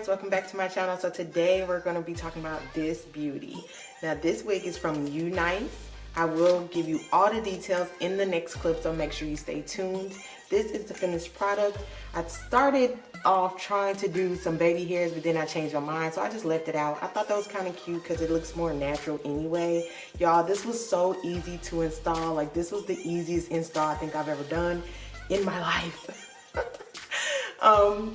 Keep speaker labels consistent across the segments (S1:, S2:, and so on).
S1: guys, welcome back to my channel. So today we're going to be talking about this beauty. Now this wig is from UNice. I will give you all the details in the next clip, so make sure you stay tuned. This is the finished product. I started off trying to do some baby hairs, but then I changed my mind, so I just left it out. I thought that was kind of cute because it looks more natural anyway. Y'all, this was so easy to install. Like, this was the easiest install I think I've ever done in my life.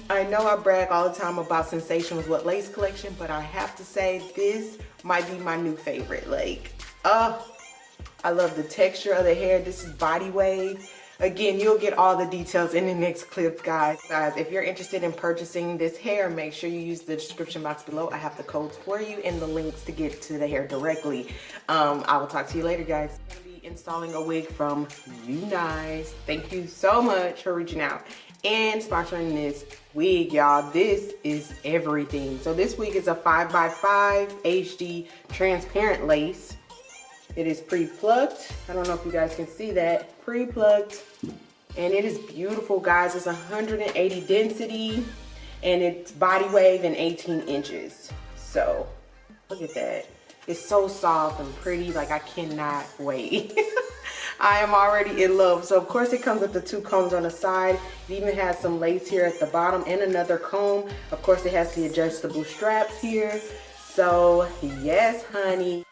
S1: I know I brag all the time about Sensational's What Lace collection, but I have to say this might be my new favorite. Like, I love the texture of the hair. This is body wave. Again, you'll get all the details in the next clip, guys. If you're interested in purchasing this hair, make sure you use the description box below. I have the codes for you and the links to get to the hair directly. I will talk to you later, guys. I'm gonna be installing a wig from UNice. Thank you so much for reaching out and sponsoring this wig, y'all. This is everything. So this wig is a 5x5 HD transparent lace. It is pre-plucked. I don't know if you guys can see that. Pre-plucked. And it is beautiful, guys. It's 180 density. And it's body wave and 18 inches. So, look at that. It's so soft and pretty. Like, I cannot wait. I am already in love. So, of course, it comes with the 2 combs on the side. It even has some lace here at the bottom and another comb. Of course, it has the adjustable straps here. So, yes, honey.